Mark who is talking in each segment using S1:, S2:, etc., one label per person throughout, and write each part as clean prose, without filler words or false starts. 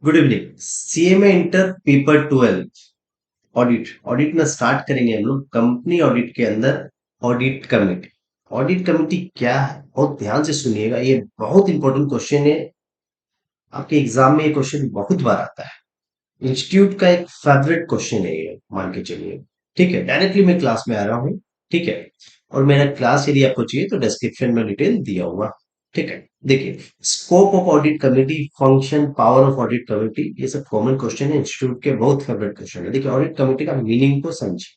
S1: Good evening. CMA inter paper 12 audit. Audit में start करेंगे हम लोग कंपनी ऑडिट के अंदर। Audit committee. ऑडिट कमेटी क्या है, बहुत ध्यान से सुनिएगा, ये बहुत इंपॉर्टेंट क्वेश्चन है। आपके एग्जाम में ये क्वेश्चन बहुत बार आता है। इंस्टीट्यूट का एक फेवरेट क्वेश्चन है ये, मान के चलिए। ठीक है, डायरेक्टली मैं क्लास में आ रहा हूँ। ठीक है, और मेरा क्लास यदि आपको चाहिए तो डिस्क्रिप्शन में डिटेल दिया हुआ। ठीक है, देखिए, scope of audit committee, function, power of audit committee, ये सब कॉमन क्वेश्चन है, इंस्टीट्यूट के बहुत फेवरेट क्वेश्चन है। देखिए, ऑडिट कमेटी का मीनिंग को समझिए,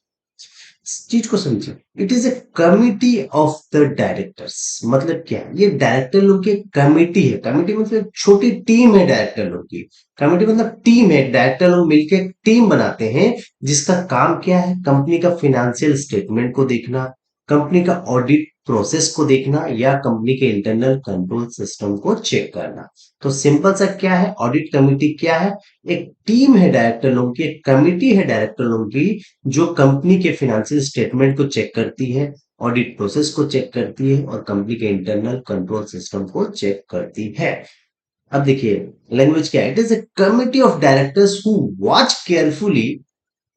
S1: इस चीज को समझिए। It is a committee of the directors. मतलब क्या है, ये डायरेक्टर लोग की कमेटी है। कमेटी मतलब छोटी टीम है डायरेक्टर लोग की। कमेटी मतलब टीम है, डायरेक्टर लोग मिलकर टीम बनाते हैं, जिसका काम क्या है, कंपनी का फिनेंशियल स्टेटमेंट को देखना, कंपनी का ऑडिट प्रोसेस को देखना, या कंपनी के इंटरनल कंट्रोल सिस्टम को चेक करना। तो सिंपल सा क्या है, ऑडिट कमेटी क्या है, एक टीम है डायरेक्टर लोगों की, एक कमिटी है डायरेक्टर लोगों की, जो कंपनी के फाइनेंशियल स्टेटमेंट को चेक करती है, ऑडिट प्रोसेस को चेक करती है, और कंपनी के इंटरनल कंट्रोल सिस्टम को चेक करती है। अब देखिए, लैंग्वेज क्या है, it is a committee of directors who watch carefully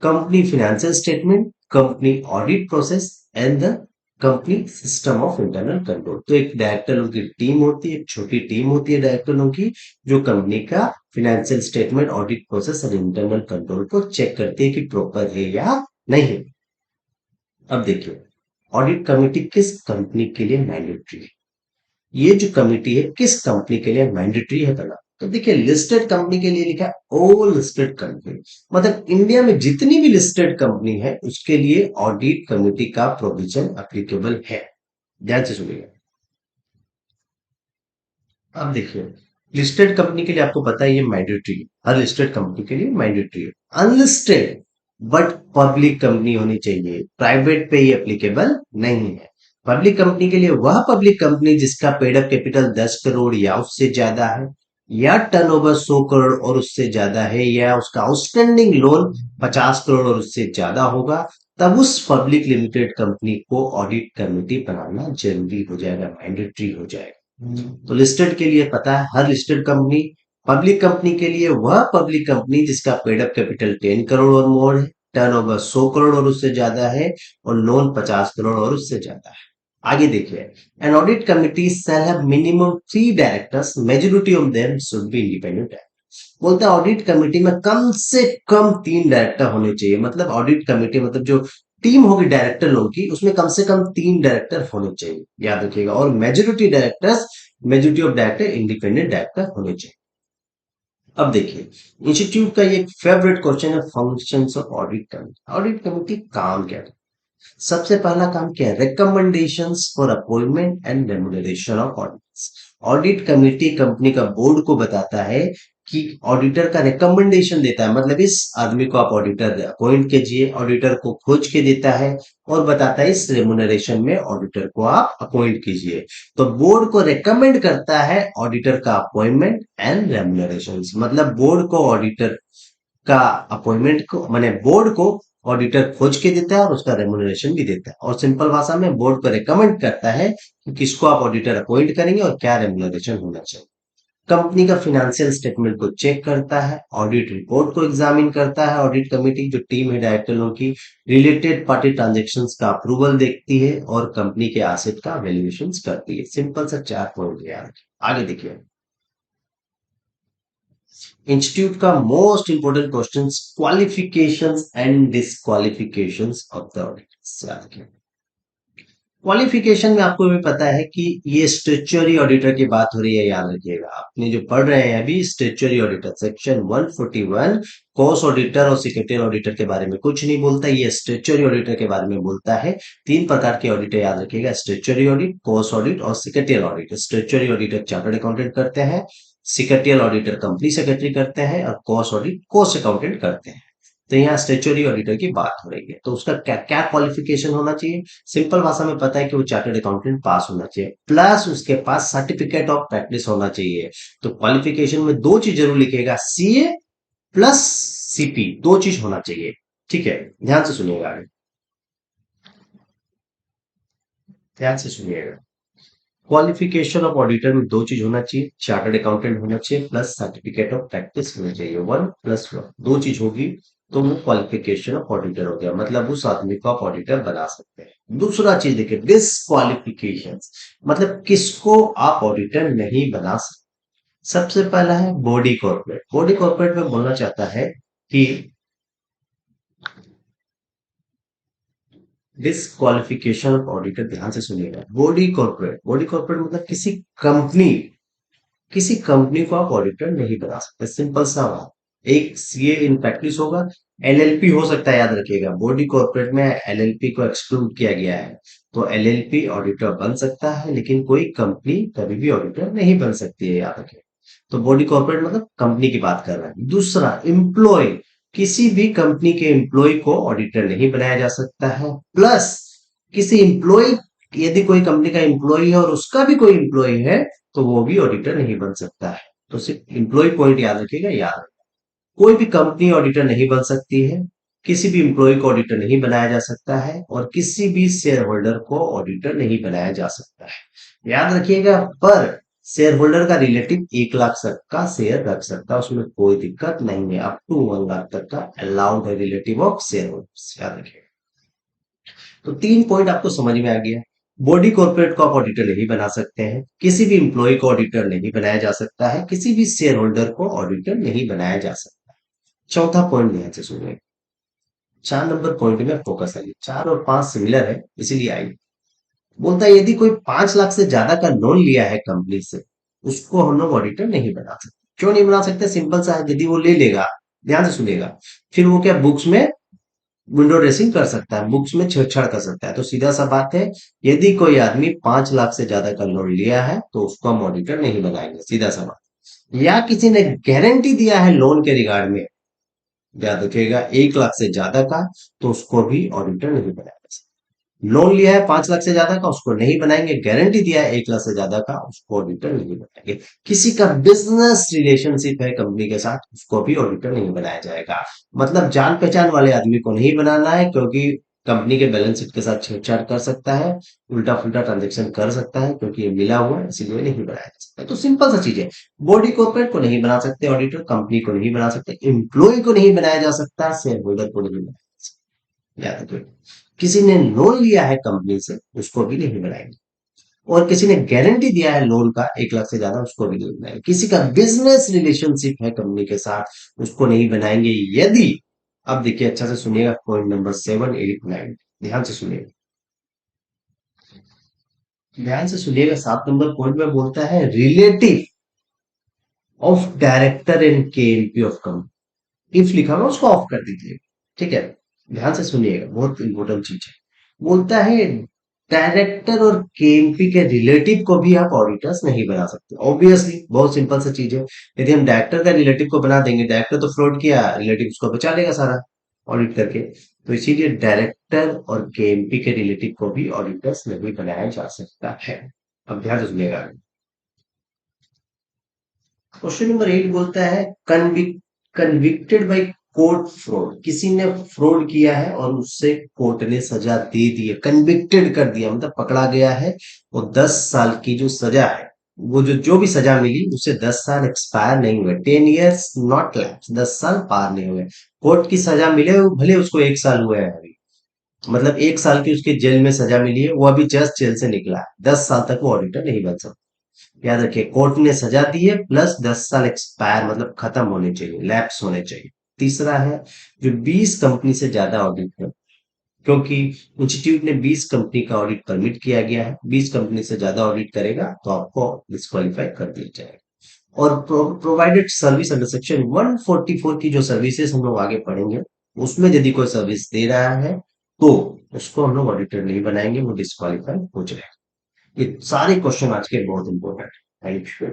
S1: company financial statement, company audit process and the company system of internal control. तो एक डायरेक्टर लोगों की टीम होती है, एक छोटी टीम होती है डायरेक्टर लोगों की, जो कंपनी का फाइनेंशियल स्टेटमेंट, ऑडिट प्रोसेस और इंटरनल कंट्रोल को चेक करती है कि प्रॉपर है या नहीं। अब देखिए, ऑडिट कमेटी किस कंपनी के लिए मैंडेटरी है, ये जो कमेटी है किस कंपनी के लिए मैंडेटरी है पहला। तो देखिए, लिस्टेड कंपनी के लिए लिखा है ऑल लिस्टेड कंपनी, मतलब इंडिया में जितनी भी लिस्टेड कंपनी है उसके लिए ऑडिट कमेटी का प्रोविजन एप्लीकेबल है। ध्यान से सुनिएगा। अब देखिए, लिस्टेड कंपनी के लिए आपको पता है ये मैंडेटरी है, हर लिस्टेड कंपनी के लिए मैंडेटरी है। अनलिस्टेड बट पब्लिक कंपनी होनी चाहिए, प्राइवेट पे ये एप्लीकेबल नहीं है। पब्लिक कंपनी के लिए वह पब्लिक कंपनी जिसका पेड अप कैपिटल 10 करोड़ या उससे ज्यादा है, या टर्नओवर 100 करोड़ और उससे ज्यादा है, या उसका आउटस्टैंडिंग लोन 50 करोड़ और उससे ज्यादा होगा, तब उस पब्लिक लिमिटेड कंपनी को ऑडिट कमेटी बनाना जरूरी हो जाएगा, मैंडेटरी हो जाएगा। तो लिस्टेड के लिए पता है, हर लिस्टेड कंपनी। पब्लिक कंपनी के लिए वह पब्लिक कंपनी जिसका पेड अप कैपिटल 10 करोड़ और मोर है, टर्नओवर 100 करोड़ और उससे ज्यादा है, और लोन 50 करोड़ और उससे ज्यादा है। आगे देखिए, an audit committee shall have minimum 3 directors, majority of them should be independent. बोलता है ऑडिट कमेटी में कम से कम 3 डायरेक्टर होने चाहिए। मतलब ऑडिट कमेटी मतलब जो टीम होगी डायरेक्टर लोगों की, उसमें कम से कम 3 डायरेक्टर होने चाहिए, याद रखिएगा। और majority of director independent director होने चाहिए। अब देखिए, इंस्टीट्यूट का ये फेवरेट क्वेश्चन है, functions of audit committee. Audit committee काम क्या है। सबसे पहला काम क्या है, recommendations for appointment and remuneration of auditors. Audit committee company का बोर्ड को बताता है कि ऑडिटर का रिकमेंडेशन देता है, मतलब इस आदमी को आप ऑडिटर अपॉइंट कीजिए, ऑडिटर को खोज के देता है, और बताता है इस रेम्युनरेशन में ऑडिटर को आप अपॉइंट कीजिए। तो बोर्ड को रिकमेंड करता है ऑडिटर का अपॉइंटमेंट एंड रेम्युनरेशन, मतलब बोर्ड को ऑडिटर का अपॉइंटमेंट को, माने बोर्ड को ऑडिटर खोज के देता है और उसका रेम्युनरेशन भी देता है। और सिंपल भाषा में बोर्ड को रिकमेंड करता है कि किसको आप ऑडिटर अपॉइंट करेंगे और क्या रेम्युनरेशन होना चाहिए। कंपनी का फिनेंशियल स्टेटमेंट को चेक करता है, ऑडिट रिपोर्ट को एग्जामिन करता है, ऑडिट कमेटी जो टीम है डायरेक्टरों की, रिलेटेड पार्टी ट्रांजेक्शंस का अप्रूवल देखती है, और कंपनी के एसेट का वैल्यूएशन करती है। सिंपल सा 4 पॉइंट यार। आगे देखिए, इंस्टीट्यूट का most important question, qualifications and disqualifications of the auditors. याद रखिए, क्वालिफिकेशन में आपको भी पता है कि ये स्टेचुअरी ऑडिटर की बात हो रही है, याद रखिएगा। आपने जो पढ़ रहे हैं अभी, statutory auditor section 141, cost auditor और सेक्रेटरी ऑडिटर के बारे में कुछ नहीं बोलता, ये स्टेचुअरी ऑडिटर के बारे में बोलता है। 3 प्रकार के ऑडिटर याद रखिएगा, स्टेचुअरी ऑडिट, कॉस्ट ऑडिट और secretary audit. Statutory auditor chartered accountant करते हैं, सेक्रेटरी ऑडिटर कंपनी सेक्रेटरी करते हैं, और कॉस्ट ऑडिट कॉस्ट अकाउंटेंट करते हैं। तो यहाँ स्टेचुअरी ऑडिटर की बात हो रही है, तो उसका क्या क्या क्वालिफिकेशन होना चाहिए। सिंपल भाषा में पता है कि वो चार्टर्ड अकाउंटेंट पास होना चाहिए, प्लस उसके पास सर्टिफिकेट ऑफ प्रैक्टिस होना चाहिए। तो क्वालिफिकेशन में 2 चीज जरूर लिखेगा, सीए प्लस सीपी, 2 चीज होना चाहिए। ठीक है, ध्यान से सुनिएगा आगे, ध्यान से सुनिएगा। क्वालिफिकेशन ऑफ ऑडिटर में दो चीज होना चाहिए, चार्टर्ड अकाउंटेंट होना चाहिए प्लस सर्टिफिकेट ऑफ प्रैक्टिस होना चाहिए, 1+1 दो चीज होगी तो वो क्वालिफिकेशन ऑफ ऑडिटर हो गया, मतलब उस आदमी को आप ऑडिटर बना सकते हैं। दूसरा चीज देखिए, डिसक्वालिफिकेशन, मतलब किसको आप ऑडिटर नहीं बना सकते। सबसे पहला है बॉडी कॉर्पोरेट। बॉडी कॉर्पोरेट में बोलना चाहता है कि डिसक्वालिफिकेशन ऑफ ऑडिटर, ध्यान से सुनिएगा, बॉडी कॉर्पोरेट, बॉडी कॉर्पोरेट मतलब किसी कंपनी को आप ऑडिटर नहीं बना सकते, सिंपल सा बात। एक सीए इन प्रैक्टिस होगा, एलएलपी हो सकता है, याद रखिएगा बॉडी कॉर्पोरेट में एलएलपी को एक्सक्लूड किया गया है, तो एलएलपी ऑडिटर बन सकता है लेकिन कोई कंपनी कभी भी ऑडिटर नहीं बन सकती है, याद रखिए। तो बॉडी कॉर्पोरेट मतलब कंपनी की बात कर रहा है। दूसरा एम्प्लॉय, किसी भी कंपनी के एम्प्लॉय को ऑडिटर नहीं बनाया जा सकता है, प्लस किसी एम्प्लॉय, यदि कोई कंपनी का एम्प्लॉय है और उसका भी कोई एम्प्लॉय है तो वो भी ऑडिटर नहीं बन सकता है। तो सिर्फ एम्प्लॉय पॉइंट याद रखिएगा, याद, कोई भी कंपनी ऑडिटर नहीं बन सकती है, किसी भी एम्प्लॉय को ऑडिटर नहीं बनाया जा सकता है और किसी भी शेयर होल्डर को ऑडिटर नहीं बनाया जा सकता है, याद रखिएगा। पर शेयर होल्डर का रिलेटिव 1 लाख तक का शेयर रख सकता है, उसमें कोई दिक्कत नहीं है, अप टू 1 लाख तक का अलाउड है रिलेटिव ऑफ शेयर होल्डर्स, याद रखिएगा। तो 3 पॉइंट आपको समझ में आ गया। बॉडी कॉर्पोरेट को आप ऑडिटर नहीं बना सकते हैं, किसी भी इंप्लॉय को ऑडिटर नहीं बनाया जा सकता है, किसी भी शेयर होल्डर को ऑडिटर नहीं बनाया जा सकता। चौथा पॉइंट ध्यान से सुनिए, 4 नंबर पॉइंट में फोकस आइए, 4 और 5 सिमिलर है इसीलिए आई। बोलता है यदि कोई 5 लाख से ज्यादा का लोन लिया है कंपनी से, उसको हम लोग ऑडिटर नहीं बना सकते। क्यों नहीं बना सकते, सिंपल सा है, यदि वो ले लेगा, ध्यान से सुनिएगा, फिर वो क्या बुक्स में विंडो ड्रेसिंग कर सकता है, बुक्स में छेड़छाड़ कर सकता है। तो सीधा सा बात है, यदि कोई आदमी 5 लाख से ज्यादा का लोन लिया है तो उसको हम ऑडिटर नहीं बनाएंगे, सीधा सा बात। या किसी ने गारंटी दिया है लोन के रिगार्ड में, याद रखिएगा 1 लाख से ज्यादा का, तो उसको भी ऑडिटर नहीं बनाएंगे। लोन लिया है 5 लाख से ज्यादा का, उसको नहीं बनाएंगे। गारंटी दिया है 1 लाख से ज्यादा का, उसको ऑडिटर नहीं बनाएंगे। किसी का बिजनेस रिलेशनशिप है कंपनी के साथ, उसको भी ऑडिटर नहीं बनाया जाएगा। मतलब जान पहचान वाले आदमी को नहीं बनाना है, क्योंकि कंपनी के बैलेंस शीट के साथ छेड़छाड़ कर सकता है, उल्टा फुल्टा ट्रांजेक्शन कर सकता है, क्योंकि ये मिला हुआ है, इसीलिए नहीं बनाया जा सकता। तो सिंपल सा चीज है, बॉडी कॉर्पोरेट को नहीं बना सकते ऑडिटर, कंपनी को नहीं बना सकते, एम्प्लॉय को नहीं बनाया जा सकता, शेयर होल्डर को नहीं बनाया जा सकता, याद रखिए। किसी ने लोन लिया है कंपनी से, उसको भी नहीं बनाएंगे। और किसी ने गारंटी दिया है लोन का 1 लाख से ज्यादा, उसको भी नहीं बनाएंगे। किसी का बिजनेस रिलेशनशिप है कंपनी के साथ, उसको नहीं बनाएंगे। यदि, अब देखिए अच्छा से सुनिएगा, पॉइंट नंबर 7, 8, 9, ध्यान से सुनिएगा, ध्यान से सुनिएगा। 7 नंबर पॉइंट में बोलता है relative of director and KMP of company. If लिखा हुआ उसको ऑफ कर दीजिए, ठीक है। ध्यान से सुनिएगा, बहुत इंपॉर्टेंट चीज है। बोलता है डायरेक्टर और केएमपी के रिलेटिव को भी आप ऑडिटर्स नहीं बना सकते, ऑब्वियसली बहुत सिंपल सा चीज है। यदि हम डायरेक्टर का रिलेटिव को बना देंगे, डायरेक्टर तो फ्रॉड किया, रिलेटिव उसको बचा लेगा सारा ऑडिट करके। तो इसीलिए डायरेक्टर और केएमपी के रिलेटिव को भी ऑडिटर्स नहीं बनाया जा सकता है। अब ध्यान से सुनिएगा, क्वेश्चन नंबर 8 बोलता है कन्विक्टेड बाय कोर्ट फ्रॉड, किसी ने फ्रॉड किया है और उससे कोर्ट ने सजा दे दी है, कन्विक्टेड कर दिया मतलब पकड़ा गया है, और 10 साल की जो सजा है, वो जो जो भी सजा मिली उससे 10 साल एक्सपायर नहीं हुए, 10 years नॉट लैप्स, 10 साल पार नहीं हुए। कोर्ट की सजा मिले भले उसको 1 साल हुआ है अभी, मतलब 1 साल की उसके जेल में सजा मिली है, वो अभी जस्ट जेल से निकला है, 10 साल तक वो ऑडिटर नहीं बन सकता। याद रखिए, कोर्ट ने सजा दी है प्लस 10 साल एक्सपायर मतलब खत्म होने चाहिए, लैप्स होने चाहिए। तीसरा है जो 20 कंपनी से ज्यादा ऑडिट है, क्योंकि इंस्टीट्यूट ने 20 कंपनी का ऑडिट परमिट किया गया है, 20 कंपनी से ज्यादा ऑडिट करेगा तो आपको डिस्क्वालीफाई कर दिया जाएगा। और प्रोवाइडेड सर्विस अंडर सेक्शन 144 की जो सर्विसेज हम लोग आगे पढ़ेंगे, उसमें यदि कोई सर्विस दे रहा है तो उसको हम लोग ऑडिटर नहीं बनाएंगे, वो डिस्क्वालीफाई हो जाएगा। ये सारे क्वेश्चन आज के बहुत इंपॉर्टेंट है, थैंक यू।